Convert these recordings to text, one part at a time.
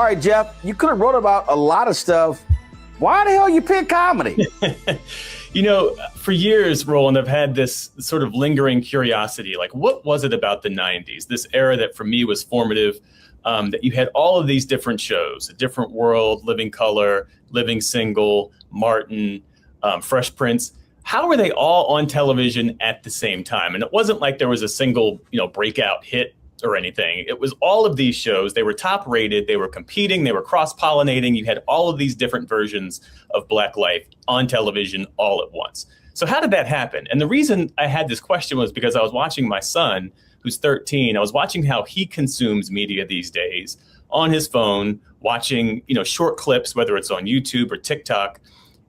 All right, Geoff, you could have wrote about a lot of stuff. Why the hell you pick comedy? For years, Roland, I've had this sort of lingering curiosity, like what was it about the 90s, this era that for me was formative, that you had all of these different shows, A Different World, Living Color, Living Single, Martin, Fresh Prince. How were they all on television at the same time? And it wasn't like there was a single, breakout hit or anything. It was all of these shows. They were top rated. They were competing. They were cross-pollinating. You had all of these different versions of Black life on television all at once. So how did that happen? And the reason I had this question was because I was watching my son, who's 13. I was watching how he consumes media these days on his phone, watching, short clips, whether it's on YouTube or TikTok.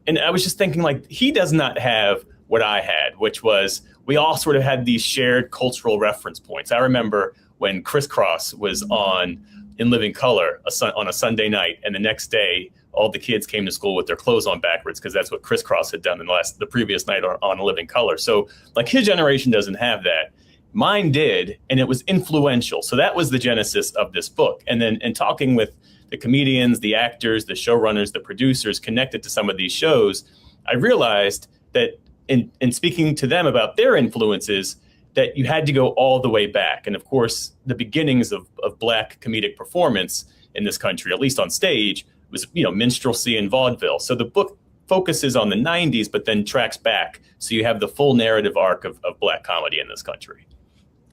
And I was just thinking, like, he does not have what I had, which was we all sort of had these shared cultural reference points. I remember when Crisscross was on in Living Color on a Sunday night, and the next day, all the kids came to school with their clothes on backwards because that's what Crisscross had done the previous night on Living Color. So, like, his generation doesn't have that. Mine did, and it was influential. So that was the genesis of this book. And then in talking with the comedians, the actors, the showrunners, the producers connected to some of these shows, I realized that in speaking to them about their influences, that you had to go all the way back. And of course, the beginnings of Black comedic performance in this country, at least on stage, was, minstrelsy and vaudeville. So the book focuses on the 90s, but then tracks back. So you have the full narrative arc of Black comedy in this country.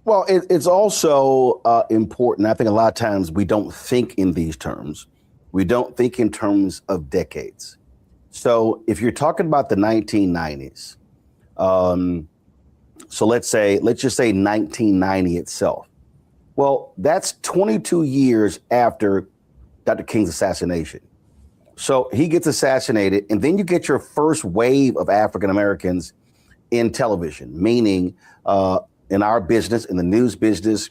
Well, it's also important. I think a lot of times we don't think in these terms. We don't think in terms of decades. So if you're talking about the 1990s, so let's just say 1990 itself. Well, that's 22 years after Dr. King's assassination. So he gets assassinated, and then you get your first wave of African Americans in television, meaning in our business, in the news business.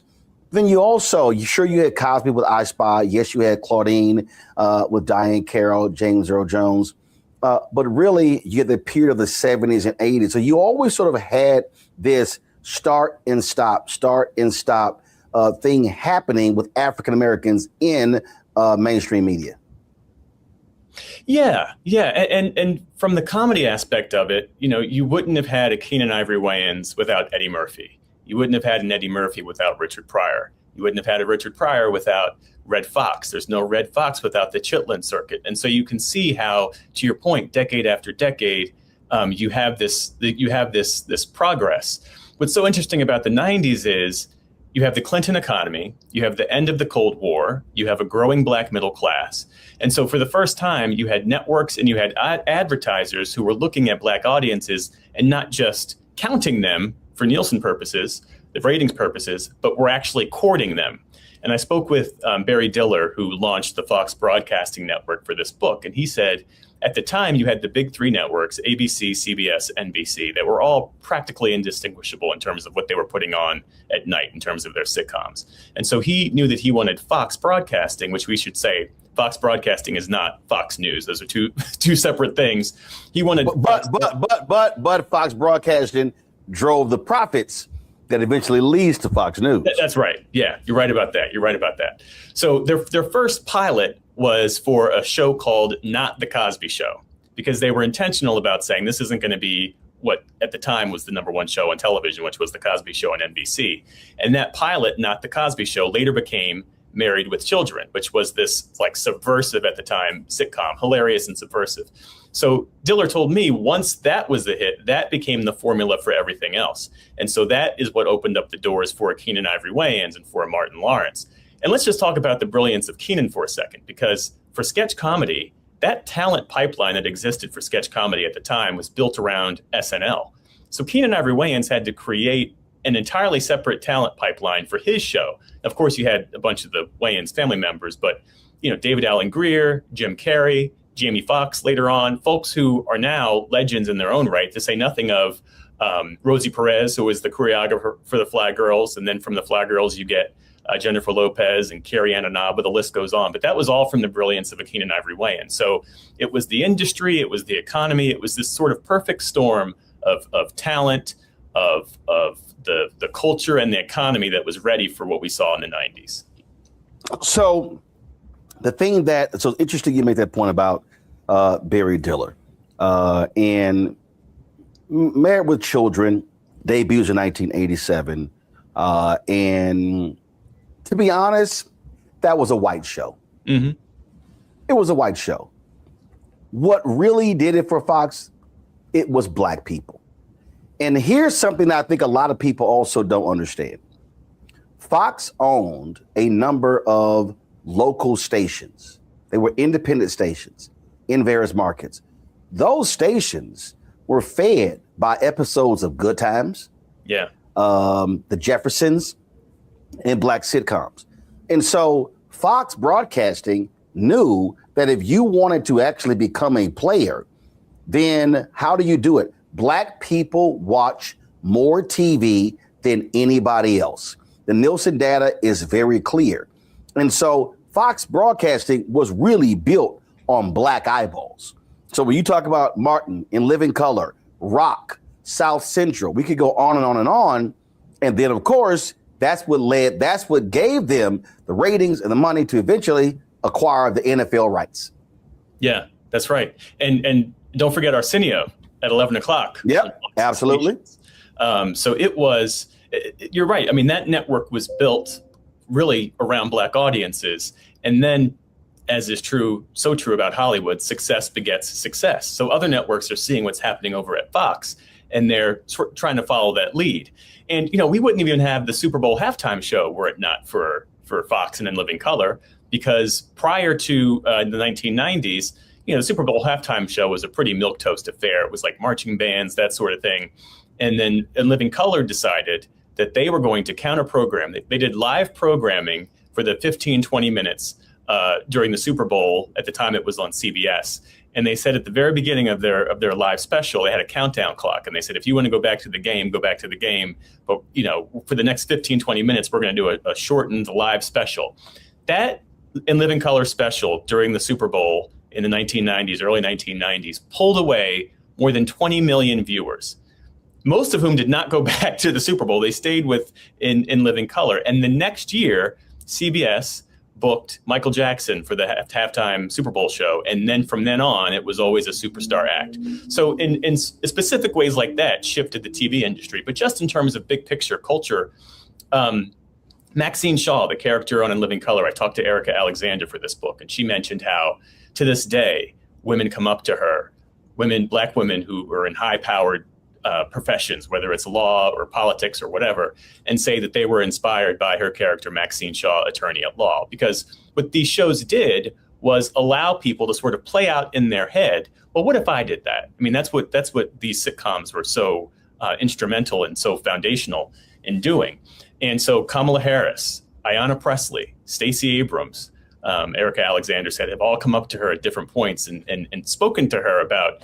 Then you had Cosby with I Spy. Yes, you had Claudine with Diane Carroll, James Earl Jones. But really, you get the period of the 70s and 80s. So you always sort of had this start and stop thing happening with African Americans in mainstream media. Yeah. And from the comedy aspect of it, you wouldn't have had a Keenan Ivory Wayans without Eddie Murphy. You wouldn't have had an Eddie Murphy without Richard Pryor. You wouldn't have had a Richard Pryor without Red Fox. There's no Red Fox without the Chitlin circuit. And so you can see how, to your point, decade after decade, you have this progress. What's so interesting about the 90s is you have the Clinton economy, you have the end of the Cold War, you have a growing Black middle class. And so for the first time, you had networks and you had advertisers who were looking at Black audiences and not just counting them for Nielsen purposes, the ratings purposes, but were actually courting them. And I spoke with Barry Diller, who launched the Fox Broadcasting Network for this book. And he said, at the time, you had the big three networks, ABC, CBS, NBC, that were all practically indistinguishable in terms of what they were putting on at night in terms of their sitcoms. And so he knew that he wanted Fox Broadcasting, which we should say, Fox Broadcasting is not Fox News. Those are two separate things. He wanted, but Fox Broadcasting drove the profits that eventually leads to Fox News. That's right. Yeah, you're right about that. So their first pilot was for a show called Not the Cosby Show, because they were intentional about saying this isn't going to be what at the time was the number one show on television, which was the Cosby Show on NBC. And that pilot, Not the Cosby Show, later became Married with Children, which was this like subversive at the time sitcom, hilarious and subversive. So Diller told me once that was the hit, that became the formula for everything else. And so that is what opened up the doors for a Keenan Ivory Wayans and for a Martin Lawrence. And let's just talk about the brilliance of Keenan for a second, because for sketch comedy, that talent pipeline that existed for sketch comedy at the time was built around SNL. So Keenan Ivory Wayans had to create an entirely separate talent pipeline for his show. Of course, you had a bunch of the Wayans family members, but David Alan Grier, Jim Carrey, Jamie Foxx later on, folks who are now legends in their own right, to say nothing of Rosie Perez, who was the choreographer for the Fly Girls. And then from the Fly Girls, you get Jennifer Lopez and Carrie Ann Inaba, the list goes on. But that was all from the brilliance of a Keenan Ivory Wayans. So it was the industry, it was the economy, it was this sort of perfect storm of talent, of the culture and the economy that was ready for what we saw in the 90s. So the thing that, so interesting you make that point about Barry Diller. And Married with Children debuts in 1987. And to be honest, that was a white show. Mm-hmm. It was a white show. What really did it for Fox, it was black people. And here's something that I think a lot of people also don't understand. Fox owned a number of local stations. They were independent stations in various markets. Those stations were fed by episodes of Good Times, The Jeffersons, and black sitcoms. And so Fox Broadcasting knew that if you wanted to actually become a player, then how do you do it? Black people watch more TV than anybody else. The Nielsen data is very clear. And so Fox Broadcasting was really built on black eyeballs. So when you talk about Martin, In Living Color, Rock, South Central, we could go on and on and on. And then, of course, that's what gave them the ratings and the money to eventually acquire the NFL rights. Yeah, that's right. And don't forget Arsenio at 11 o'clock. Yep, absolutely. So you're right. I mean, that network was built really around black audiences. And then, as is so true about Hollywood, success begets success. So other networks are seeing what's happening over at Fox, and they're trying to follow that lead. And, we wouldn't even have the Super Bowl halftime show were it not for Fox and In Living Color, because prior to the 1990s, the Super Bowl halftime show was a pretty milquetoast affair. It was like marching bands, that sort of thing. And then In Living Color decided that they were going to counter program. They did live programming for the 15, 20 minutes during the Super Bowl. At the time it was on CBS. And they said at the very beginning of their live special, they had a countdown clock. And they said, if you want to go back to the game, go back to the game. But, for the next 15, 20 minutes, we're going to do a shortened live special. That In Living Color special during the Super Bowl in the 1990s, early 1990s, pulled away more than 20 million viewers, most of whom did not go back to the Super Bowl. They stayed with In Living Color. And the next year, CBS booked Michael Jackson for the halftime Super Bowl show. And then from then on, it was always a superstar act. So in specific ways like that shifted the TV industry. But just in terms of big picture culture, Maxine Shaw, the character on In Living Color, I talked to Erica Alexander for this book, and she mentioned how to this day, women come up to her, black women who are in high-powered professions, whether it's law or politics or whatever, and say that they were inspired by her character, Maxine Shaw, attorney at law. Because what these shows did was allow people to sort of play out in their head, well, what if I did that? I mean, that's what these sitcoms were so instrumental and so foundational in doing. And so Kamala Harris, Ayanna Pressley, Stacey Abrams, Erica Alexander said, have all come up to her at different points and spoken to her about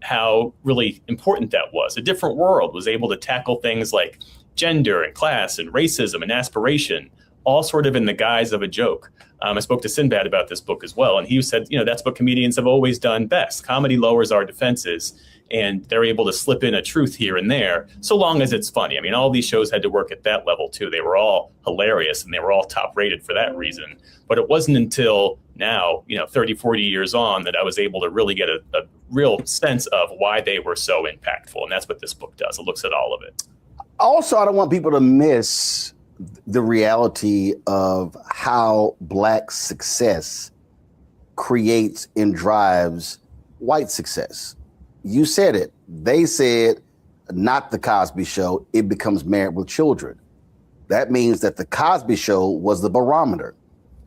how really important that was. A different world was able to tackle things like gender and class and racism and aspiration, all sort of in the guise of a joke. I spoke to Sinbad about this book as well, and he said, that's what comedians have always done best. Comedy lowers our defenses, and they're able to slip in a truth here and there, so long as it's funny. I mean, all these shows had to work at that level, too. They were all hilarious, and they were all top-rated for that reason. But it wasn't until now, 30, 40 years on, that I was able to really get a real sense of why they were so impactful. And that's what this book does. It looks at all of it. Also, I don't want people to miss the reality of how black success creates and drives white success. You said it. They said, not the Cosby Show, it becomes Married with Children. That means that the Cosby Show was the barometer.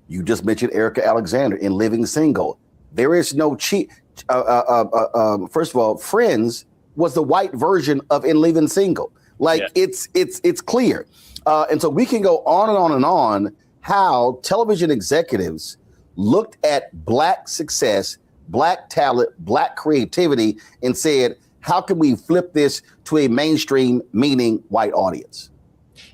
You just mentioned Erica Alexander in Living Single. There is no cheat. First of all, Friends was the white version of In Living Single. It's clear. And so we can go on and on and on how television executives looked at black success, black talent, black creativity, and said, how can we flip this to a mainstream, meaning white audience?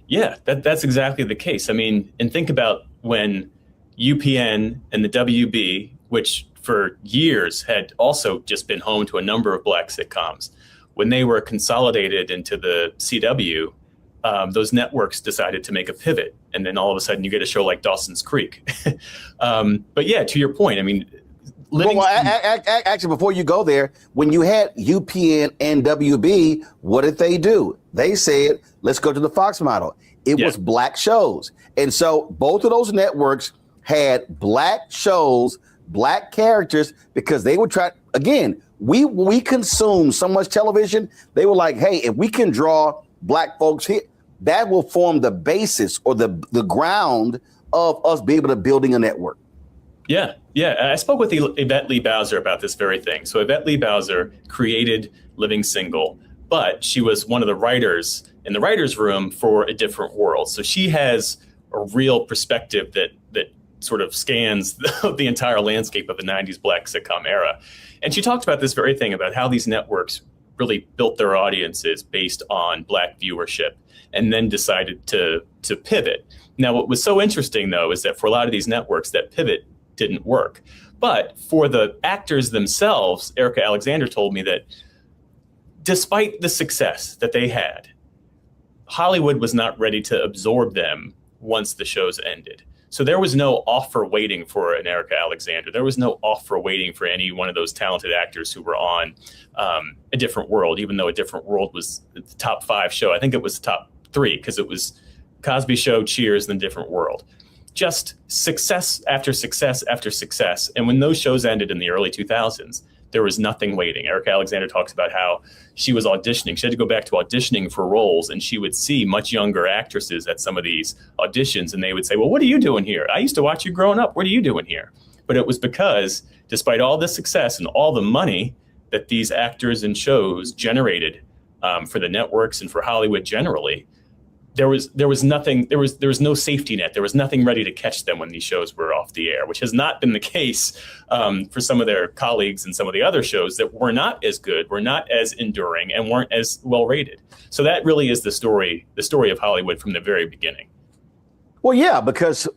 Yeah, that's exactly the case. I mean, and think about when UPN and the WB, which for years had also just been home to a number of black sitcoms, when they were consolidated into the CW, those networks decided to make a pivot. And then all of a sudden you get a show like Dawson's Creek. But yeah, to your point, I mean, actually, before you go there, when you had UPN and WB, what did they do? They said, let's go to the Fox model. It was black shows. And so both of those networks had black shows, black characters, because they would try, again, we consume so much television. They were like, hey, if we can draw black folks here, that will form the basis or the ground of us being able to building a network. Yeah. I spoke with Yvette Lee Bowser about this very thing. So Yvette Lee Bowser created Living Single, but she was one of the writers in the writer's room for A Different World. So she has a real perspective that sort of scans the entire landscape of the 90s black sitcom era. And she talked about this very thing about how these networks really built their audiences based on black viewership and then decided to pivot. Now, what was so interesting, though, is that for a lot of these networks, that pivot didn't work. But for the actors themselves, Erica Alexander told me that despite the success that they had, Hollywood was not ready to absorb them once the shows ended. So there was no offer waiting for an Erica Alexander. There was no offer waiting for any one of those talented actors who were on A Different World, even though A Different World was the top 5 show. I think it was the top 3 because it was Cosby Show, Cheers, and A Different World. Just success after success after success. And when those shows ended in the early 2000s, there was nothing waiting. Erica Alexander talks about how she was auditioning. She had to go back to auditioning for roles, and she would see much younger actresses at some of these auditions, and they would say, well, what are you doing here? I used to watch you growing up. What are you doing here? But it was because despite all the success and all the money that these actors and shows generated for the networks and for Hollywood generally, there was no safety net. There was nothing ready to catch them when these shows were off the air, which has not been the case for some of their colleagues and some of the other shows that were not as good, were not as enduring, and weren't as well rated. So that really is the story of Hollywood from the very beginning. Well, yeah, because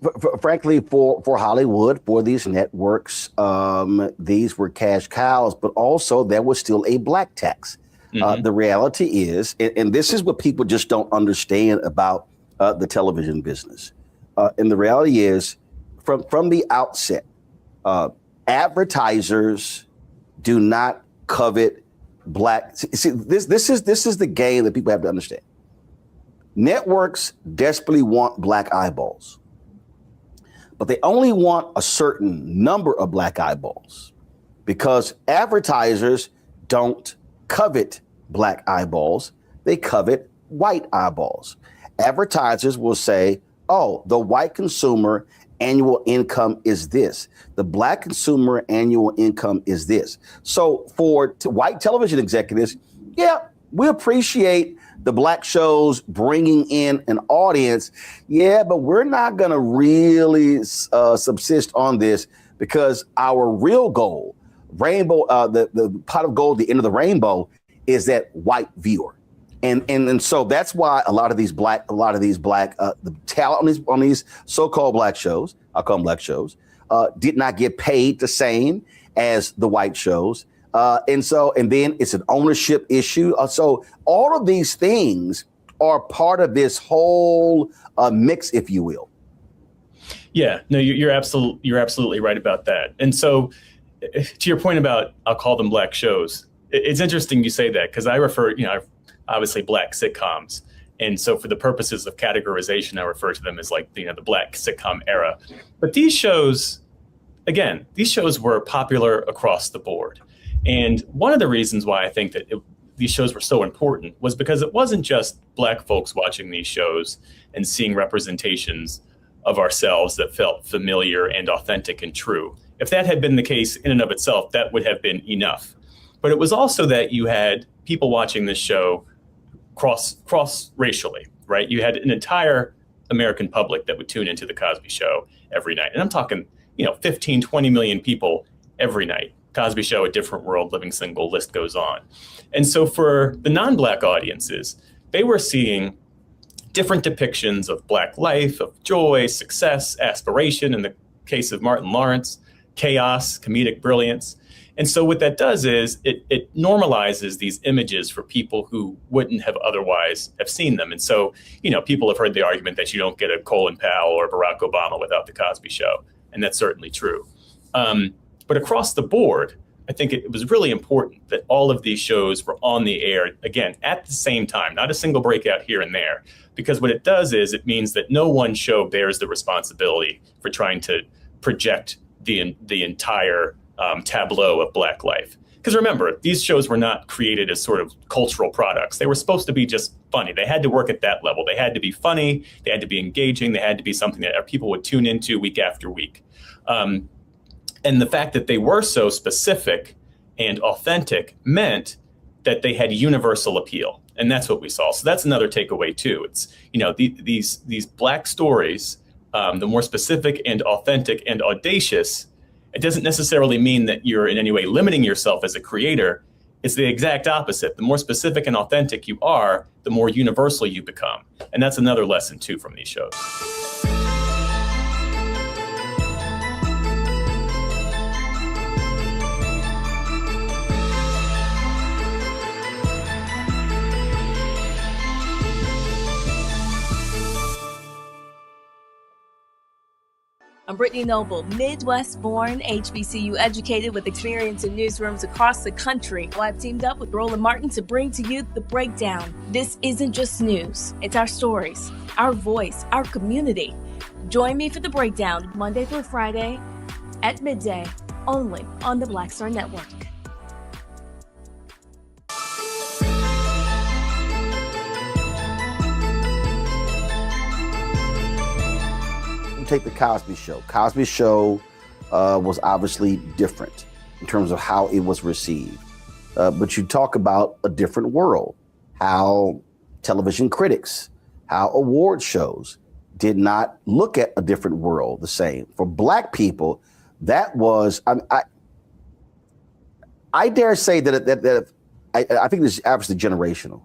frankly, for Hollywood, for these networks, these were cash cows, but also there was still a black tax. The reality is, and this is what people just don't understand about the television business. And the reality is, from the outset, advertisers do not covet black. See, this is the game that people have to understand. Networks desperately want black eyeballs, but they only want a certain number of black eyeballs because advertisers don't covet black eyeballs, they covet white eyeballs. Advertisers will say, oh, the white consumer annual income is this. The black consumer annual income is this. So for white television executives, yeah, we appreciate the black shows bringing in an audience. Yeah, but we're not going to really subsist on this because our real goal, rainbow, the pot of gold, the end of the rainbow, is that white viewer. And so that's why a lot of these black the talent on these so-called black shows, I'll call them black shows, did not get paid the same as the white shows. And then it's an ownership issue. So all of these things are part of this whole mix, if you will. Yeah, no, you're absolutely right about that. And so to your point about, I'll call them black shows, it's interesting you say that because I refer, obviously black sitcoms. And so for the purposes of categorization, I refer to them as like, the black sitcom era. But these shows were popular across the board. And one of the reasons why I think that these shows were so important was because it wasn't just black folks watching these shows and seeing representations of ourselves that felt familiar and authentic and true. If that had been the case in and of itself, that would have been enough. But it was also that you had people watching this show cross racially, right? You had an entire American public that would tune into the Cosby Show every night. And I'm talking, 15, 20 million people every night. Cosby Show, A Different World, Living Single, list goes on. And so for the non-black audiences, they were seeing different depictions of black life, of joy, success, aspiration, in the case of Martin Lawrence, chaos, comedic brilliance. And so what that does is it normalizes these images for people who wouldn't have otherwise have seen them. And so, people have heard the argument that you don't get a Colin Powell or Barack Obama without the Cosby Show. And that's certainly true. But across the board, I think it was really important that all of these shows were on the air, again, at the same time, not a single breakout here and there. Because what it does is it means that no one show bears the responsibility for trying to project the entire tableau of Black life. Because remember, these shows were not created as sort of cultural products. They were supposed to be just funny. They had to work at that level. They had to be funny. They had to be engaging. They had to be something that people would tune into week after week. And the fact that they were so specific and authentic meant that they had universal appeal. And that's what we saw. So that's another takeaway too. It's, these Black stories, the more specific and authentic and audacious, it doesn't necessarily mean that you're in any way limiting yourself as a creator. It's the exact opposite. The more specific and authentic you are, the more universal you become. And that's another lesson too from these shows. I'm Brittany Noble, Midwest-born, HBCU educated with experience in newsrooms across the country. Well, I've teamed up with Roland Martin to bring to you The Breakdown. This isn't just news. It's our stories, our voice, our community. Join me for The Breakdown, Monday through Friday at midday, only on the Black Star Network. Take the Cosby Show. Cosby Show was obviously different in terms of how it was received. But you talk about a different world, how television critics, how award shows did not look at a different world the same. For Black people, that was, I dare say that I think this is absolutely generational.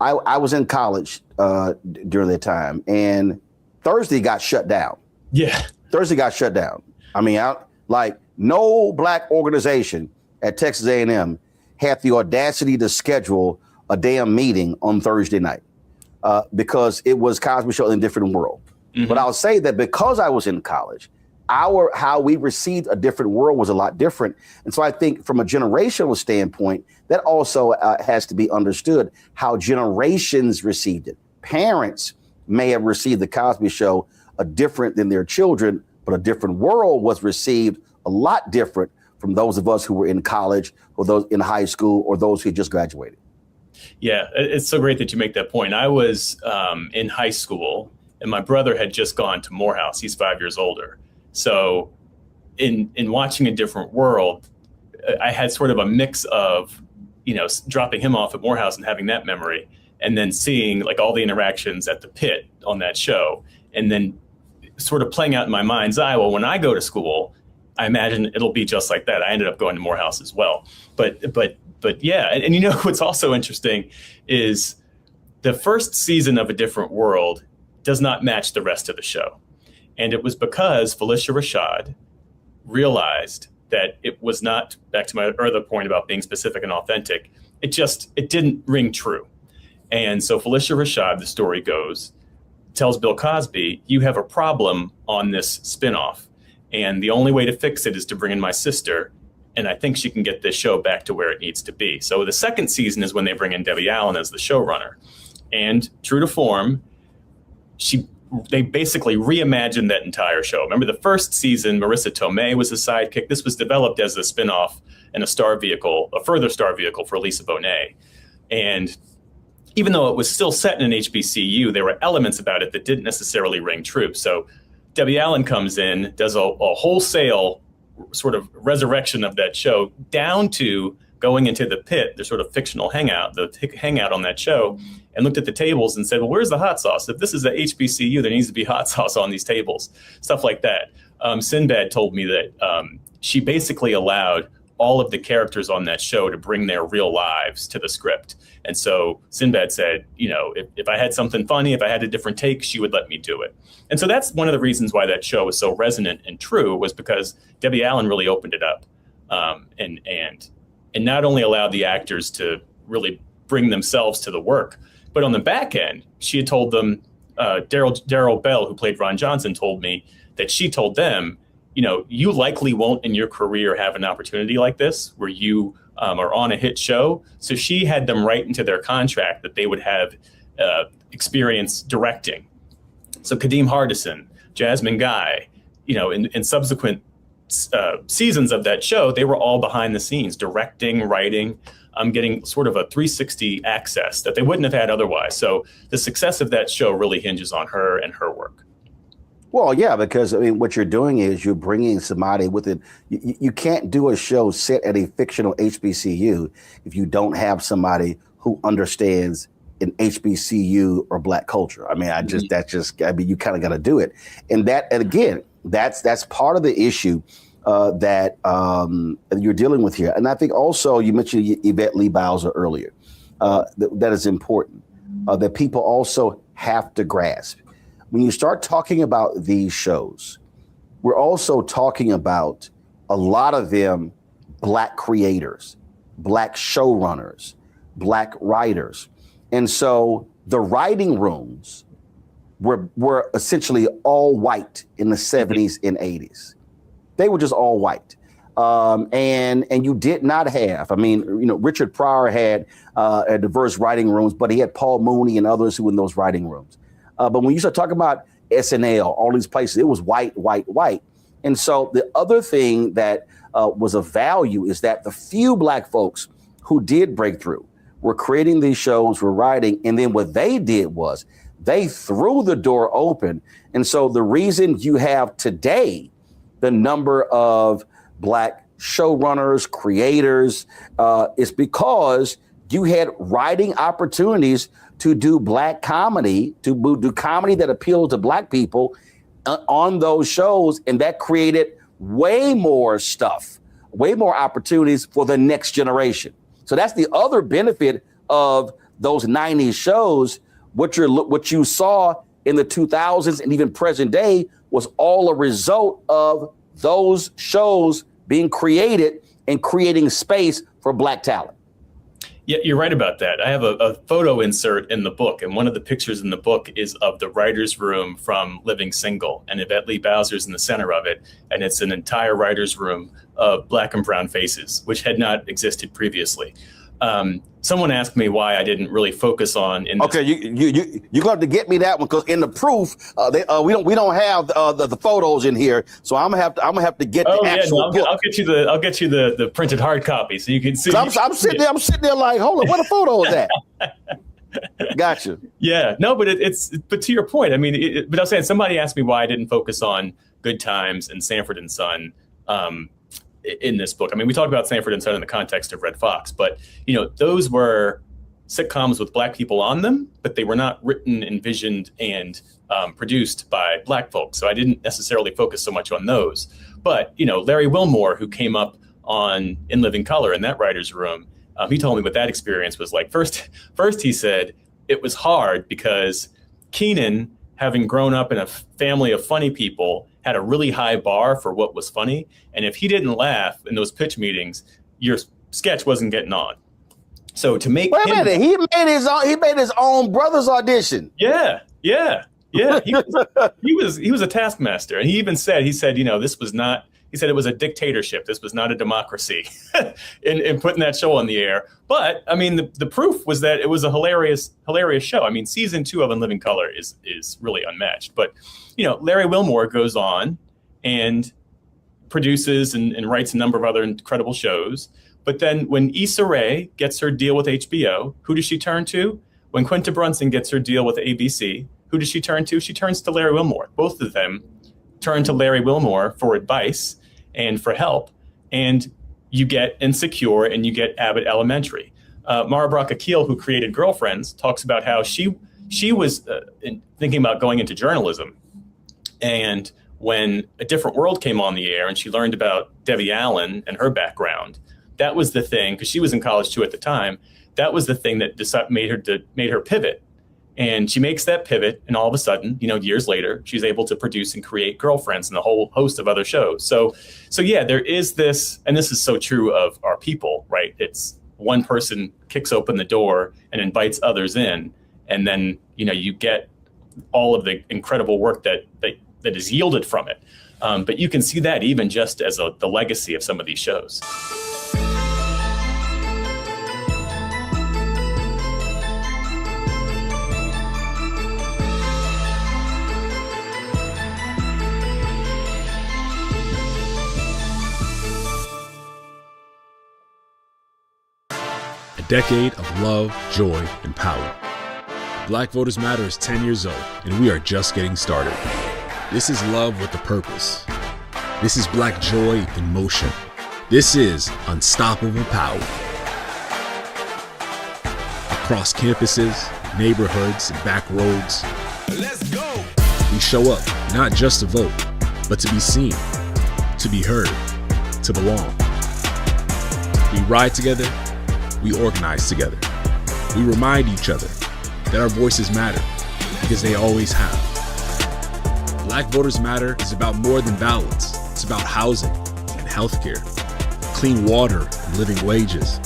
I was in college during that time, and Thursday got shut down. Yeah. Thursday got shut down. I mean, no Black organization at Texas A&M had the audacity to schedule a damn meeting on Thursday night because it was Cosby Show in a different world. Mm-hmm. But I'll say that because I was in college, how we received a different world was a lot different. And so I think from a generational standpoint, that also has to be understood how generations received it. Parents may have received the Cosby Show different than their children, but a different world was received a lot different from those of us who were in college or those in high school or those who just graduated. Yeah, it's so great that you make that point. I was in high school and my brother had just gone to Morehouse. He's 5 years older. So in watching a different world, I had sort of a mix of, dropping him off at Morehouse and having that memory, and then seeing like all the interactions at the pit on that show, and then sort of playing out in my mind's eye, well, when I go to school, I imagine it'll be just like that. I ended up going to Morehouse as well. But yeah, and what's also interesting is the first season of A Different World does not match the rest of the show. And it was because Phylicia Rashad realized that it was not, back to my earlier point about being specific and authentic, it didn't ring true. And so Phylicia Rashad, the story goes, tells Bill Cosby, you have a problem on this spinoff. And the only way to fix it is to bring in my sister. And I think she can get this show back to where it needs to be. So the second season is when they bring in Debbie Allen as the showrunner. And true to form, they basically reimagined that entire show. Remember the first season, Marissa Tomei was the sidekick. This was developed as a spinoff and a further star vehicle for Lisa Bonet. And even though it was still set in an HBCU, there were elements about it that didn't necessarily ring true. So Debbie Allen comes in, does a wholesale sort of resurrection of that show, down to going into the pit, the sort of fictional hangout on that show, and looked at the tables and said, well, where's the hot sauce? If this is a HBCU, there needs to be hot sauce on these tables, stuff like that. Sinbad told me that she basically allowed all of the characters on that show to bring their real lives to the script. And so Sinbad said, if I had something funny, if I had a different take, she would let me do it. And so that's one of the reasons why that show was so resonant and true, was because Debbie Allen really opened it up. and not only allowed the actors to really bring themselves to the work, but on the back end, she had told them, Daryl Bell, who played Ron Johnson, told me that she told them, you likely won't in your career have an opportunity like this where you are on a hit show. So she had them write into their contract that they would have experience directing. So Kadeem Hardison, Jasmine Guy, in subsequent seasons of that show, they were all behind the scenes, directing, writing, getting sort of a 360 access that they wouldn't have had otherwise. So the success of that show really hinges on her and her work. Well, yeah, because what you're doing is you're bringing somebody with it. You can't do a show set at a fictional HBCU if you don't have somebody who understands an HBCU or Black culture. You kind of got to do it. And again, that's part of the issue that you're dealing with here. And I think also you mentioned Yvette Lee Bowser earlier. That is important, that people also have to grasp. When you start talking about these shows, we're also talking about a lot of them Black creators, Black showrunners, Black writers. And so the writing rooms were essentially all white in the 70s and 80s. They were just all white. And you did not have, Richard Pryor had diverse writing rooms, but he had Paul Mooney and others who were in those writing rooms. But when you start talking about SNL, all these places, it was white, white, white. And so the other thing that was of value is that the few Black folks who did break through were creating these shows, were writing. And then what they did was they threw the door open. And so the reason you have today the number of Black showrunners, creators, is because you had writing opportunities to do Black comedy, to do comedy that appealed to Black people on those shows. And that created way more stuff, way more opportunities for the next generation. So that's the other benefit of those 90s shows. What you saw in the 2000s and even present day was all a result of those shows being created and creating space for Black talent. Yeah, you're right about that. I have a photo insert in the book, and one of the pictures in the book is of the writer's room from Living Single, and Yvette Lee Bowser's in the center of it, and it's an entire writer's room of Black and brown faces, which had not existed previously. Someone asked me why I didn't really focus on. Okay, you're going to get me that one, because in the proof, we don't have the photos in here, so I'm gonna have to get the actual book. I'll get you the printed hard copy so you can see. I'm sitting there like, hold on, where the photo is at? Gotcha. Yeah, no, but but to your point, but I was saying, somebody asked me why I didn't focus on Good Times and Sanford and Son in this book. We talk about Sanford and Son in the context of Red Fox, but those were sitcoms with Black people on them, but they were not written, envisioned, and produced by Black folks. So I didn't necessarily focus so much on those. But Larry Wilmore, who came up on In Living Color in that writer's room, he told me what that experience was like. First, he said it was hard because Keenan, having grown up in a family of funny people, had a really high bar for what was funny. And if he didn't laugh in those pitch meetings, your sketch wasn't getting on. So to make Wait a minute, he made his own brother's audition. Yeah. He was a taskmaster. And he said, this was not, he said it was a dictatorship. This was not a democracy in putting that show on the air. But the proof was that it was a hilarious show. Season 2 of In Living Color is really unmatched. But, Larry Wilmore goes on and produces and writes a number of other incredible shows. But then when Issa Rae gets her deal with HBO, who does she turn to? When Quinta Brunson gets her deal with ABC, who does she turn to? She turns to Larry Wilmore. Both of them turn to Larry Wilmore for advice and for help. And you get Insecure and you get Abbott Elementary. Mara Brock Akil, who created Girlfriends, talks about how she was thinking about going into journalism. And when A Different World came on the air and she learned about Debbie Allen and her background, that was the thing, because she was in college too at the time, that was the thing that made her pivot And she makes that pivot, and all of a sudden, years later, she's able to produce and create Girlfriends and a whole host of other shows. So yeah, there is this, and this is so true of our people, right? It's one person kicks open the door and invites others in, and then you get all of the incredible work that is yielded from it. But you can see that even just as the legacy of some of these shows. Decade of love, joy, and power. Black Voters Matter is 10 years old, and we are just getting started. This is love with a purpose. This is Black joy in motion. This is unstoppable power. Across campuses, neighborhoods, and back roads, let's go! We show up not just to vote, but to be seen, to be heard, to belong. We ride together. We organize together. We remind each other that our voices matter, because they always have. Black Voters Matter is about more than ballots. It's about housing and healthcare, clean water and living wages,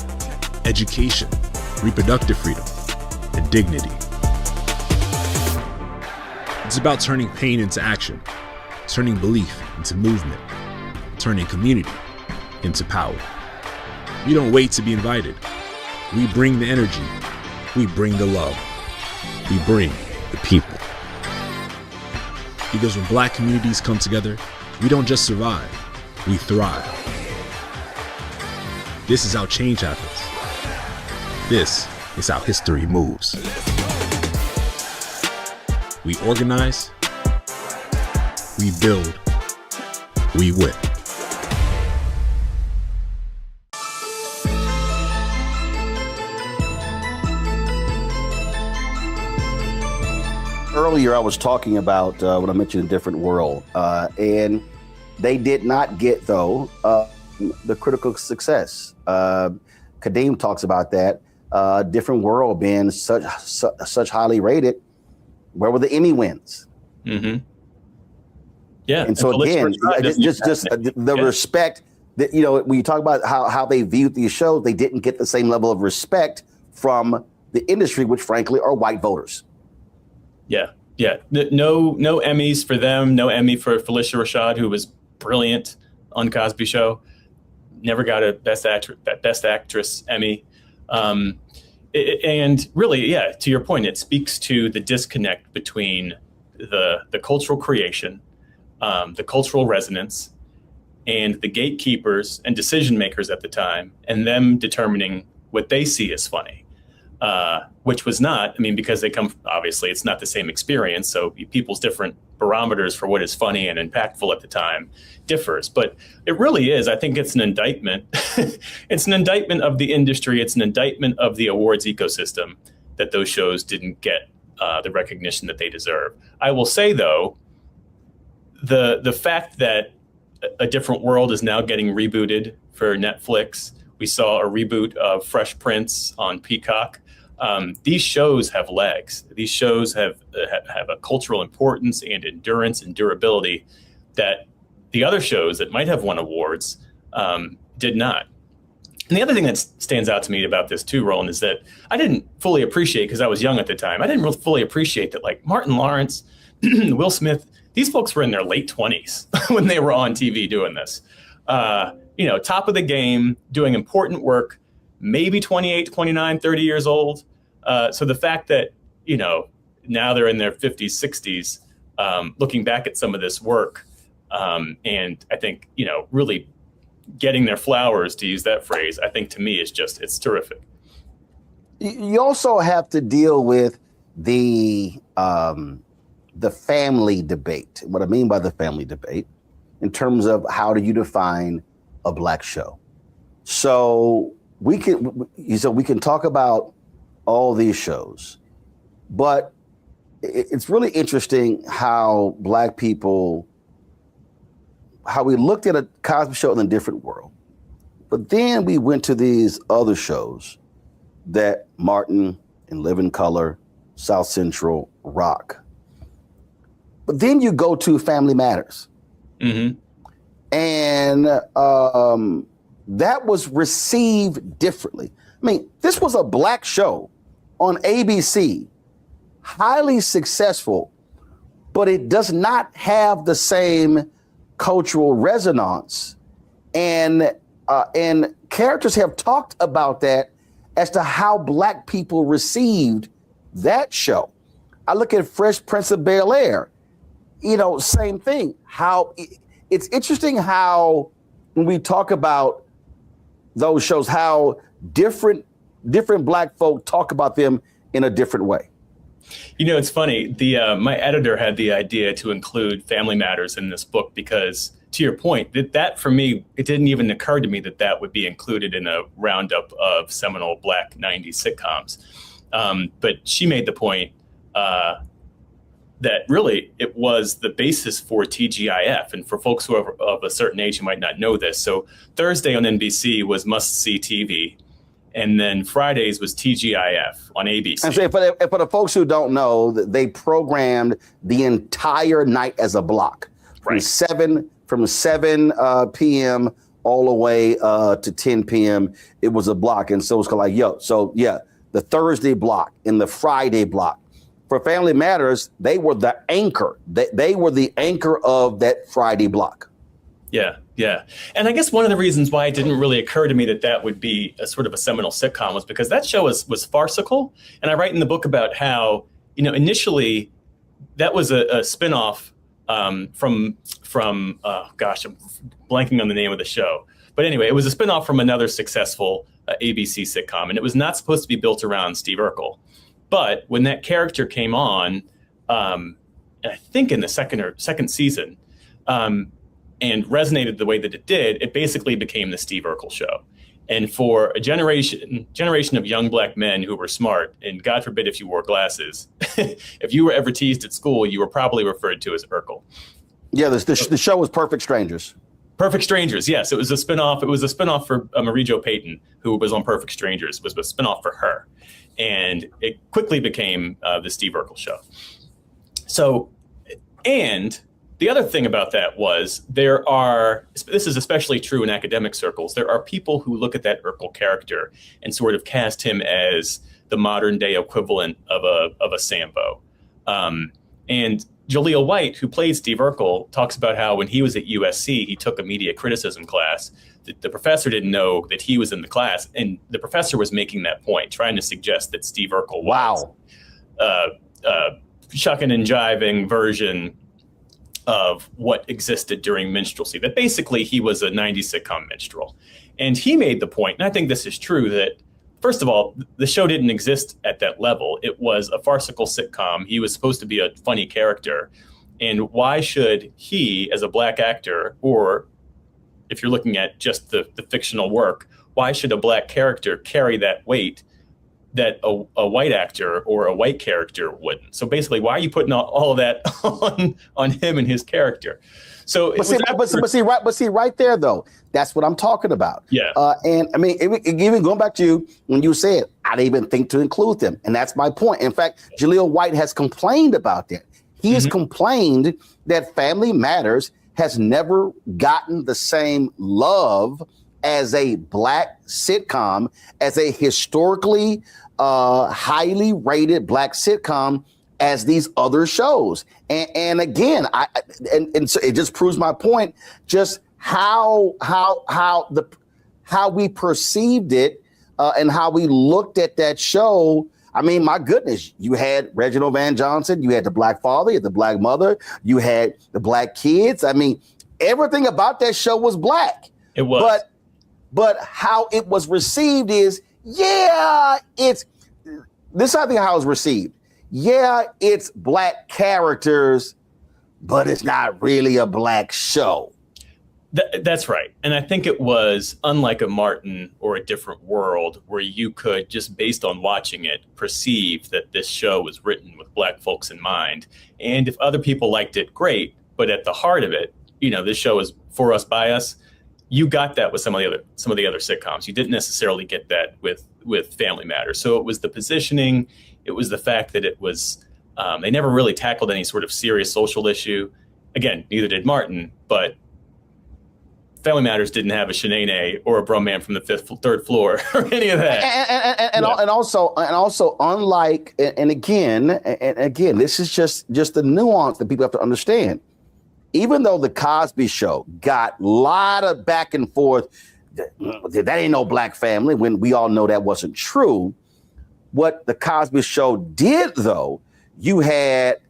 education, reproductive freedom, and dignity. It's about turning pain into action, turning belief into movement, turning community into power. We don't wait to be invited. We bring the energy. We bring the love. We bring the people. Because when Black communities come together, we don't just survive, we thrive. This is how change happens. This is how history moves. We organize, we build, we win. Earlier, I was talking about when I mentioned A Different World, and they did not get, though, the critical success. Kadeem talks about that. Different World being such highly rated. Where were the Emmy wins? Mm-hmm. Yeah, and so again, just the respect that when you talk about how they viewed these shows, they didn't get the same level of respect from the industry, which frankly are white voters. Yeah. No Emmys for them. No Emmy for Felicia Rashad, who was brilliant on Cosby Show. Never got a Best Actress Emmy. And really, yeah, to your point, it speaks to the disconnect between the cultural creation, the cultural resonance, and the gatekeepers and decision makers at the time, and them determining what they see as funny. Which was not, because they come, obviously, it's not the same experience. So people's different barometers for what is funny and impactful at the time differs. But it really is, I think it's an indictment. It's an indictment of the industry. It's an indictment of the awards ecosystem that those shows didn't get the recognition that they deserve. I will say, though, the fact that A Different World is now getting rebooted for Netflix. We saw a reboot of Fresh Prince on Peacock. These shows have legs. These shows have a cultural importance and endurance and durability that the other shows that might have won awards did not. And the other thing that stands out to me about this too, Roland, is that I didn't fully appreciate, because I was young at the time, I didn't really fully appreciate that, like Martin Lawrence, Will Smith, these folks were in their late 20s when they were on TV doing this. Top of the game, doing important work, maybe 28, 29, 30 years old. So the fact that, now they're in their 50s, 60s, looking back at some of this work, and I think, really getting their flowers, to use that phrase, I think to me is it's terrific. You also have to deal with the family debate. What I mean by the family debate, in terms of how do you define a Black show? So we can talk about all these shows, but it's really interesting how Black people, how we looked at a Cosby Show in A Different World, but then we went to these other shows that Martin and Live in Color South Central rock. But then you go to Family Matters. Mm-hmm. And that was received differently. I mean, this was a black show on ABC, highly successful, but it does not have the same cultural resonance. And characters have talked about that as to how black people received that show. I look at Fresh Prince of Bel-Air, same thing. How it's interesting how when we talk about those shows, how different black folk talk about them in a different way. It's funny. My editor had the idea to include Family Matters in this book because, to your point, that for me, it didn't even occur to me that would be included in a roundup of seminal Black 90s sitcoms. But she made the point that really it was the basis for TGIF. And for folks who are of a certain age who might not know this, so Thursday on NBC was must-see TV. And then Fridays was TGIF on ABC. And so for the folks who don't know, they programmed the entire night as a block, from right. 7 p.m. all the way to 10 p.m. It was a block, and so it's like the Thursday block and the Friday block. For Family Matters, they were the anchor. They were the anchor of that Friday block. Yeah. And I guess one of the reasons why it didn't really occur to me that would be a sort of a seminal sitcom was because that show was farcical. And I write in the book about how, initially that was a spinoff from gosh, I'm blanking on the name of the show. But anyway, it was a spinoff from another successful ABC sitcom. And it was not supposed to be built around Steve Urkel. But when that character came on, I think in the second season, and resonated the way that it did, it basically became the Steve Urkel show. And for a generation of young black men who were smart, and God forbid if you wore glasses, if you were ever teased at school, you were probably referred to as Urkel. Yeah, the show was Perfect Strangers. Perfect Strangers, yes. It was a spinoff. It was a spinoff for Marie Jo Payton, who was on Perfect Strangers, was a spinoff for her. And it quickly became the Steve Urkel show. So, and the other thing about that was this is especially true in academic circles, there are people who look at that Urkel character and sort of cast him as the modern day equivalent of a Sambo. And Jaleel White, who played Steve Urkel, talks about how when he was at USC, he took a media criticism class. The professor didn't know that he was in the class, and the professor was making that point, trying to suggest that Steve Urkel was shucking and jiving version of what existed during minstrelsy, that basically he was a 90s sitcom minstrel. And he made the point, and I think this is true, that first of all, the show didn't exist at that level. It was a farcical sitcom. He was supposed to be a funny character. And why should he, as a black actor, or if you're looking at just the fictional work, why should a black character carry that weight that a white actor or a white character wouldn't? So basically, why are you putting all of that on him and his character? So, but see, right there though, that's what I'm talking about. Yeah. And I mean, even going back to you when you said I didn't even think to include them, and that's my point. In fact, Jaleel White has complained about that. He has complained that Family Matters has never gotten the same love as a black sitcom, as a historically highly rated black sitcom as these other shows. And again, so it just proves my point, just how we perceived it and how we looked at that show. I mean, my goodness, you had Reginald Van Johnson, you had the black father, you had the black mother, you had the black kids. I mean, everything about that show was black. It was. But how it was received is, this I think how it's received. Yeah, it's black characters, but it's not really a black show. That's right. And I think it was unlike a Martin or A Different World, where you could, just based on watching it, perceive that this show was written with black folks in mind. And if other people liked it, great. But at the heart of it, this show is for us, by us. You got that with some of the other sitcoms. You didn't necessarily get that with Family Matters. So it was the positioning, It was the fact that it was, they never really tackled any sort of serious social issue. Again, neither did Martin, but Family Matters didn't have a Shanae or a Brumman from the third floor or any of that. And also, unlike, and again, this is just the nuance that people have to understand. Even though the Cosby Show got a lot of back and forth, that ain't no black family, when we all know that wasn't true. What the Cosby Show did, though, you had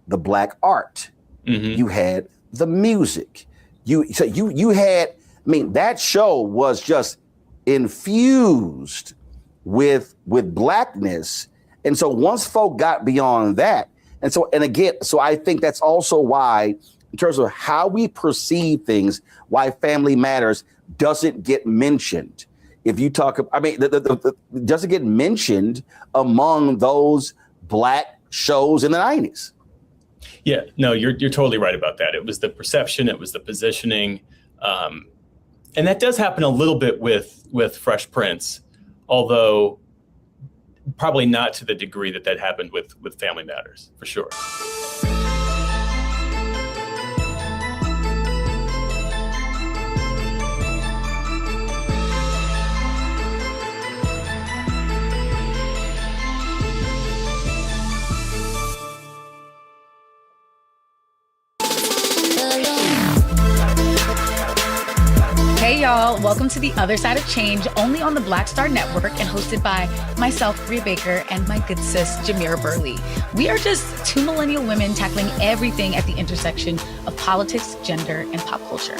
the black art, you had the music, you had. I mean, that show was just infused with blackness, and so once folk got beyond that, so I think that's also why, in terms of how we perceive things, why Family Matters doesn't get mentioned. If you talk, I mean, doesn't get mentioned among those black shows in the 90s. Yeah, no, you're totally right about that. It was the perception, it was the positioning, and that does happen a little bit with Fresh Prince, although probably not to the degree that happened with Family Matters, for sure. Hey y'all, welcome to The Other Side of Change, only on the Black Star Network and hosted by myself, Bria Baker, and my good sis, Jamira Burley. We are just two millennial women tackling everything at the intersection of politics, gender, and pop culture.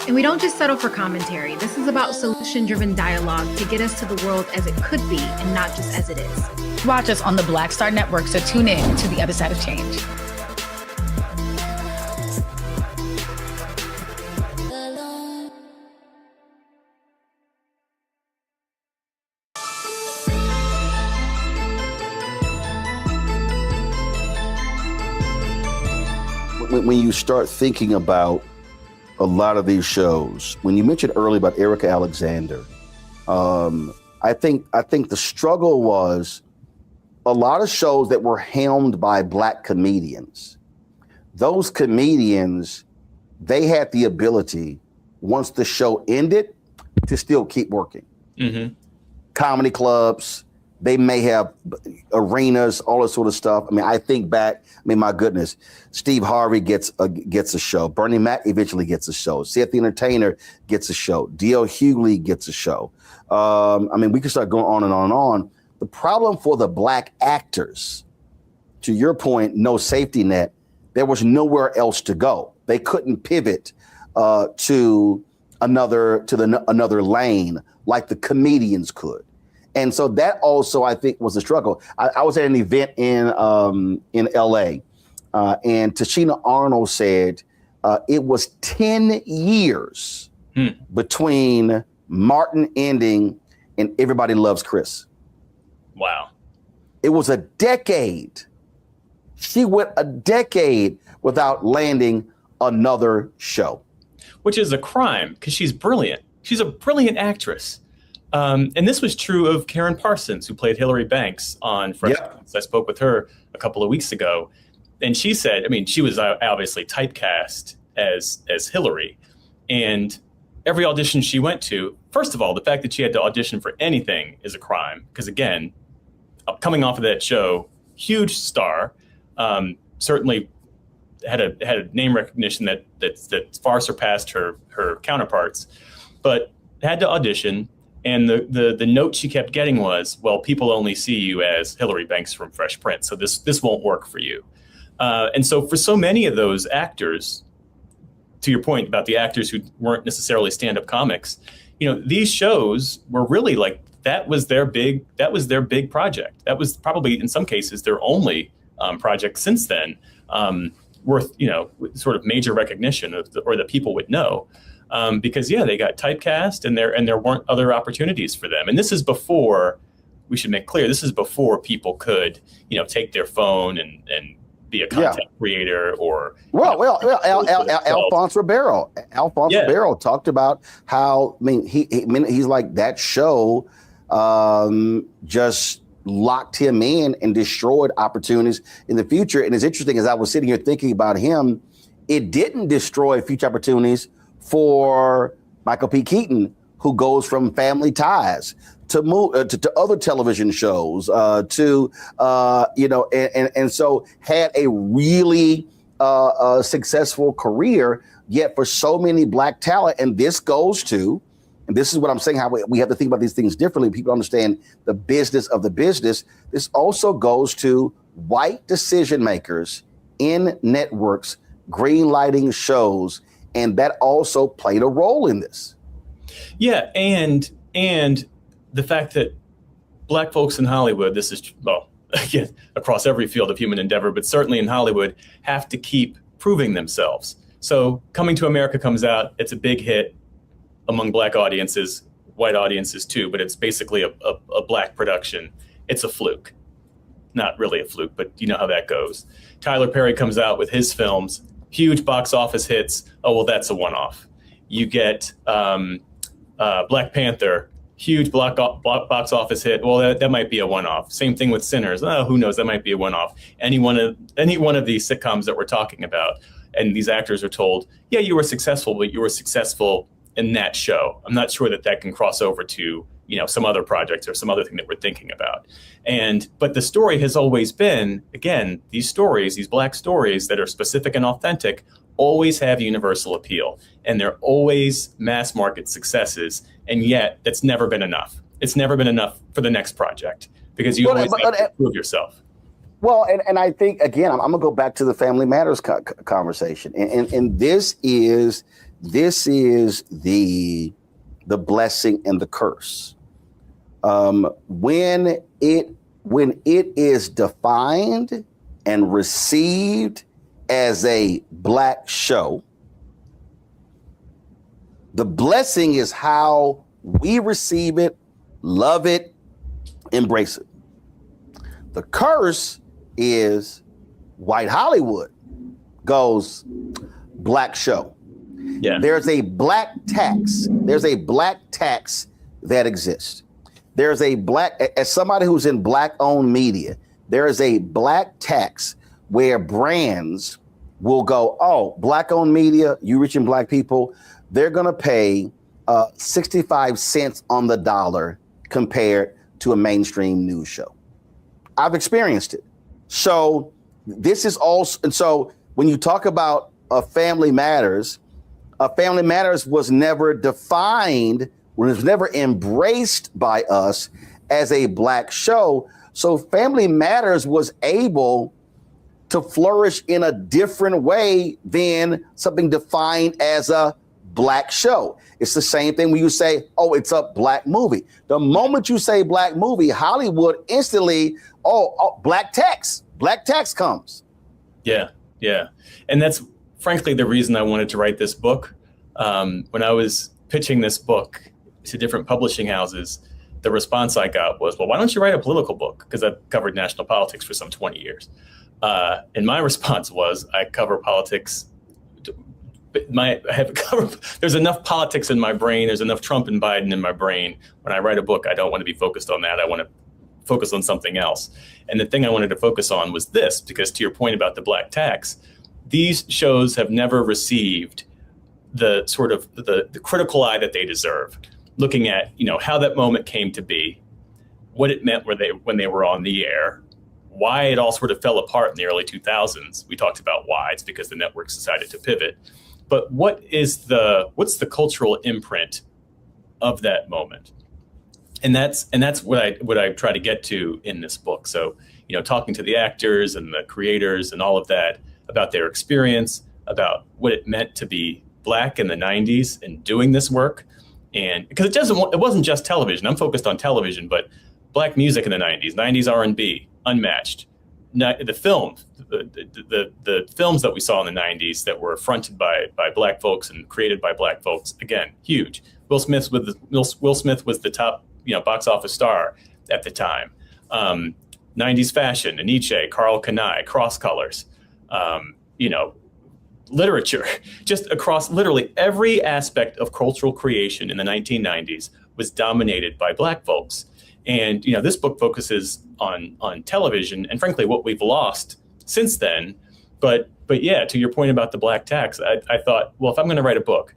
And we don't just settle for commentary. This is about solution-driven dialogue to get us to the world as it could be and not just as it is. Watch us on the Black Star Network, so tune in to The Other Side of Change. When you start thinking about a lot of these shows, when you mentioned earlier about Erica Alexander, I think the struggle was a lot of shows that were helmed by black comedians. Those comedians, they had the ability, once the show ended, to still keep working. Mm-hmm. Comedy clubs, they may have arenas, all this sort of stuff. I mean, I think back, my goodness, Steve Harvey gets a show. Bernie Mac eventually gets a show. Seth the Entertainer gets a show. D.L. Hughley gets a show. We can start going on and on and on. The problem for the black actors, to your point, no safety net, there was nowhere else to go. They couldn't pivot to another lane like the comedians could. And so that also, I think, was a struggle. I was at an event in L.A., and Tashina Arnold said it was 10 years between Martin ending and Everybody Loves Chris. Wow. It was a decade. She went a decade without landing another show. Which is a crime, because she's brilliant. She's a brilliant actress. And this was true of Karen Parsons, who played Hillary Banks on Fresh Prince. I spoke with her a couple of weeks ago, and she said, she was obviously typecast as Hillary, and every audition she went to, first of all, the fact that she had to audition for anything is a crime, because again, coming off of that show, huge star, certainly had a name recognition that far surpassed her counterparts, but had to audition. And the note she kept getting was, well, people only see you as Hillary Banks from Fresh Prince, so this won't work for you. And so for so many of those actors, to your point about the actors who weren't necessarily stand-up comics, these shows were really like, that was their big project. That was probably, in some cases, their only project since then, worth, sort of major recognition or that people would know. Because they got typecast and there weren't other opportunities for them. And this is before, we should make clear, this is before people could, take their phone and be a content creator or. Alphonse Ribeiro. Ribeiro talked about how, he's like, that show just locked him in and destroyed opportunities in the future. And it's interesting, as I was sitting here thinking about him, it didn't destroy future opportunities for Michael P. Keaton, who goes from Family Ties to other television shows, and so had a really successful career. Yet for so many Black talent, and this goes to, and this is what I'm saying, how we have to think about these things differently. People understand the business of the business. This also goes to white decision makers in networks greenlighting shows, and that also played a role in this. Yeah, and the fact that Black folks in Hollywood, this is, well, again, across every field of human endeavor, but certainly in Hollywood, have to keep proving themselves. So Coming to America comes out, it's a big hit among Black audiences, white audiences too, but it's basically a Black production. It's a fluke. Not really a fluke, but you know how that goes. Tyler Perry comes out with his films, huge box office hits. Oh, well, that's a one-off. You get Black Panther, huge box office hit. Well, that might be a one-off. Same thing with Sinners. Oh, who knows? That might be a one-off. Any one of these sitcoms that we're talking about, and these actors are told, yeah, you were successful, but you were successful in that show. I'm not sure that can cross over to, some other projects or some other thing that we're thinking about. But the story has always been, again, these stories, these Black stories that are specific and authentic, always have universal appeal, and they're always mass market successes. And yet that's never been enough. It's never been enough for the next project, because you always have to prove yourself. Well, and I think, again, I'm going to go back to the Family Matters conversation. And this is the blessing and the curse. When it is defined and received as a Black show, the blessing is how we receive it, love it, embrace it. The curse is white Hollywood goes Black show. Yeah. There's a Black tax. There's a Black tax that exists. There's a Black, as somebody who's in Black-owned media, there is a Black tax where brands will go, oh, Black-owned media, you reaching Black people, they're going to pay 65 cents on the dollar compared to a mainstream news show. I've experienced it. So this is also, and so when you talk about Family Matters was never defined, was never embraced by us as a Black show. So Family Matters was able to flourish in a different way than something defined as a Black show. It's the same thing when you say, oh, it's a Black movie. The moment you say Black movie, Hollywood instantly, oh, Black tax comes. Yeah. And that's frankly the reason I wanted to write this book. When I was pitching this book to different publishing houses, the response I got was, well, why don't you write a political book? Because I've covered national politics for some 20 years. And my response was, I cover politics. There's enough politics in my brain. There's enough Trump and Biden in my brain. When I write a book, I don't want to be focused on that. I want to focus on something else. And the thing I wanted to focus on was this, because to your point about the Black tax, these shows have never received the sort of the critical eye that they deserve. Looking at, how that moment came to be, what it meant when they were on the air, why it all sort of fell apart in the early 2000s. We talked about why. It's because the networks decided to pivot. But what's the cultural imprint of that moment? And that's what I try to get to in this book. So, talking to the actors and the creators and all of that about their experience, about what it meant to be Black in the 90s and doing this work. And because it wasn't just television. I'm focused on television, but Black music in the 90s R&B, unmatched. The films that we saw in the 90s that were fronted by Black folks and created by Black folks, again, huge. Will Smith was the top, box office star at the time. 90s fashion, Aniche, Carl Kanai, Cross Colors, literature, just across literally every aspect of cultural creation in the 1990s was dominated by Black folks. And, this book focuses on television, and frankly, what we've lost since then. But yeah, to your point about the black tax, I thought, well, if I'm going to write a book,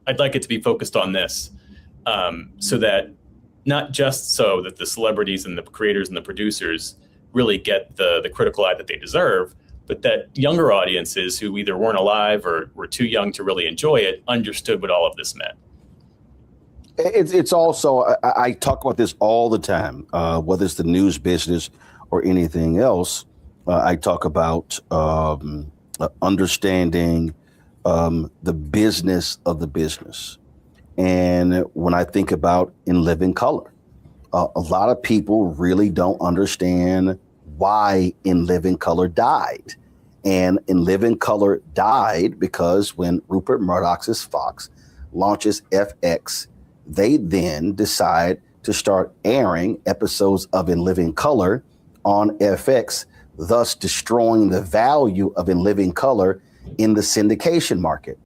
I'd like it to be focused on this, so that not just so that the celebrities and the creators and the producers really get the critical eye that they deserve, but that younger audiences who either weren't alive or were too young to really enjoy it understood what all of this meant. It's also, I talk about this all the time, whether it's the news business or anything else. I talk about understanding the business of the business. And when I think about In Living Color, a lot of people really don't understand why In Living Color died. And In Living Color died because when Rupert Murdoch's Fox launches FX, they then decide to start airing episodes of In Living Color on FX, thus destroying the value of In Living Color in the syndication market.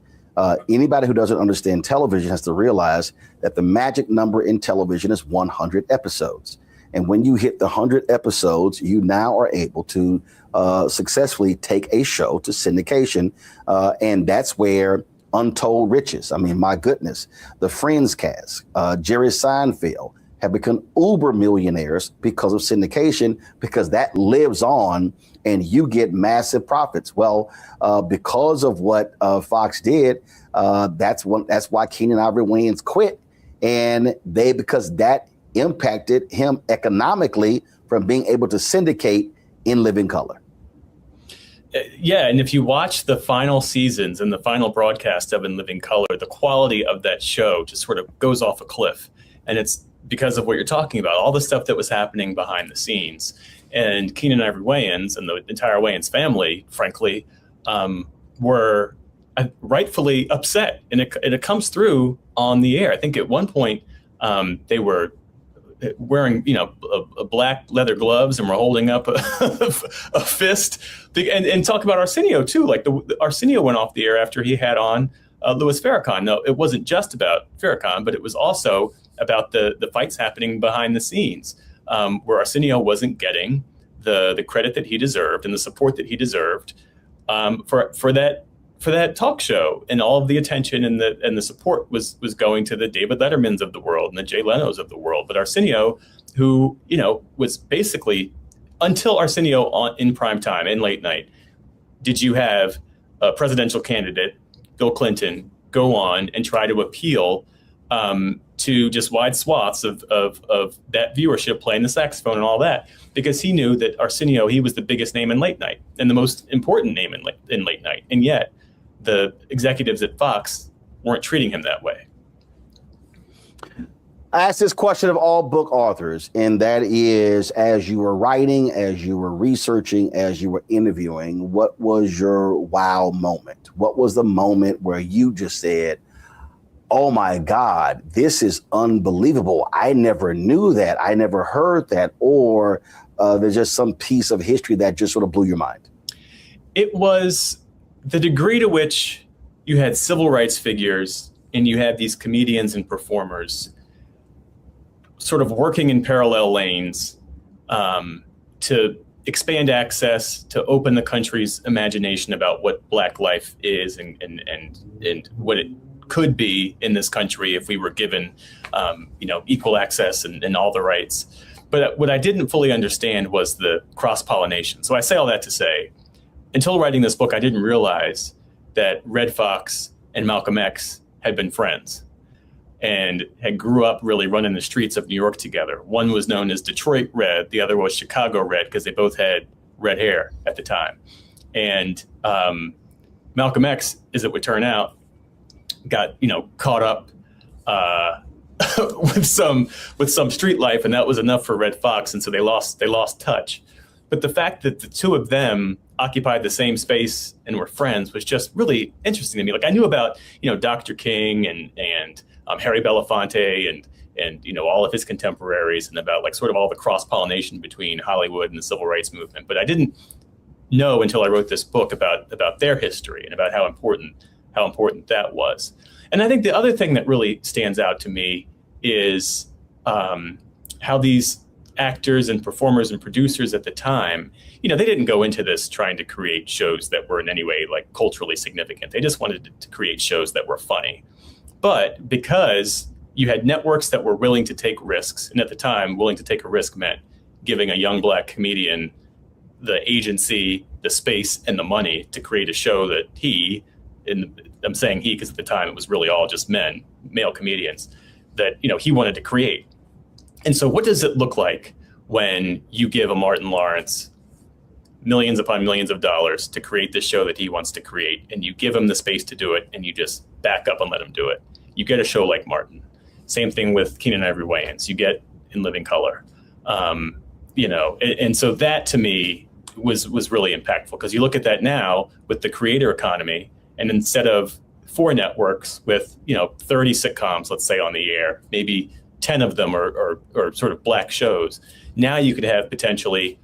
Anybody who doesn't understand television has to realize that the magic number in television is 100 episodes. And when you hit the 100 episodes, you now are able to successfully take a show to syndication. And that's where Untold Riches, I mean, my goodness, the Friends cast, Jerry Seinfeld have become uber millionaires because of syndication, because that lives on and you get massive profits. Well, because of what Fox did, that's why Keenan Ivory Wayans quit. And because that impacted him economically from being able to syndicate In Living Color. Yeah, and if you watch the final seasons and the final broadcast of In Living Color, the quality of that show just sort of goes off a cliff. And it's because of what you're talking about, all the stuff that was happening behind the scenes. And Keenan Ivory Wayans and the entire Wayans family, frankly, were rightfully upset. And it comes through on the air. I think at one point they were wearing, black leather gloves and were holding up a fist. And talk about Arsenio too. Like the Arsenio went off the air after he had on Louis Farrakhan. No, it wasn't just about Farrakhan, but it was also about the fights happening behind the scenes, where Arsenio wasn't getting the credit that he deserved and the support that he deserved for that talk show, and all of the attention and the support was going to the David Lettermans of the world and the Jay Leno's of the world. But Arsenio, who was basically, until Arsenio in prime time in late night, did you have a presidential candidate, Bill Clinton, go on and try to appeal to just wide swaths of that viewership, playing the saxophone and all that, because he knew that Arsenio, he was the biggest name in late night and the most important name in late night. And yet the executives at Fox weren't treating him that way. I asked this question of all book authors, and that is, as you were writing, as you were researching, as you were interviewing, what was your wow moment? What was the moment where you just said, oh my God, this is unbelievable. I never knew that. I never heard that. Or there's just some piece of history that just sort of blew your mind? It was the degree to which you had civil rights figures and you had these comedians and performers sort of working in parallel lanes to expand access, to open the country's imagination about what Black life is and what it could be in this country if we were given, equal access and all the rights. But what I didn't fully understand was the cross-pollination. So I say all that to say, until writing this book, I didn't realize that Red Fox and Malcolm X had been friends and had grew up really running the streets of New York together. One was known as Detroit Red, the other was Chicago Red, because they both had red hair at the time. And Malcolm X, as it would turn out, got caught up with some street life, and that was enough for Red Fox, and so they lost touch. But the fact that the two of them occupied the same space and were friends was just really interesting to me. Like, I knew about Dr. King and Harry Belafonte and all of his contemporaries, and about like sort of all the cross-pollination between Hollywood and the civil rights movement. But I didn't know until I wrote this book about their history and about how important that was. And I think the other thing that really stands out to me is how these actors and performers and producers at the time, they didn't go into this trying to create shows that were in any way like culturally significant. They just wanted to create shows that were funny. But because you had networks that were willing to take risks, and at the time, willing to take a risk meant giving a young black comedian the agency, the space, and the money to create a show that I'm saying he because at the time it was really all just men, male comedians, that he wanted to create. And so what does it look like when you give a Martin Lawrence millions upon millions of dollars to create this show that he wants to create, and you give him the space to do it, and you just back up and let him do it? You get a show like Martin. Same thing with Keenen Ivory Wayans. You get In Living Color. And so that to me was really impactful, because you look at that now with the creator economy, and instead of 4 networks with 30 sitcoms, let's say, on the air, maybe 10 of them are sort of black shows. Now you could have potentially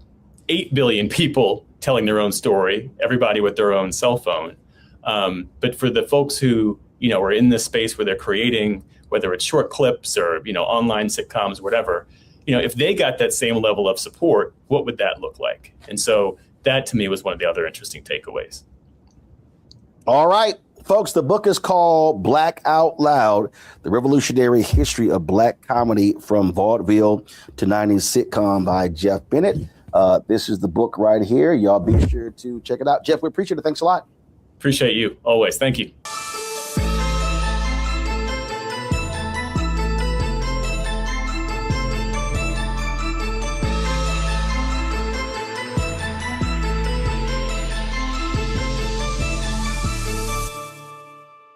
8 billion people telling their own story, everybody with their own cell phone. But for the folks who are in this space where they're creating, whether it's short clips or online sitcoms, whatever, if they got that same level of support, what would that look like? And so that to me was one of the other interesting takeaways. All right, folks, the book is called Black Out Loud, The Revolutionary History of Black Comedy from Vaudeville to 90s Sitcom by Geoff Bennett. This is the book right here. Y'all be sure to check it out. Geoff, we appreciate it. Thanks a lot. Appreciate you always. Thank you.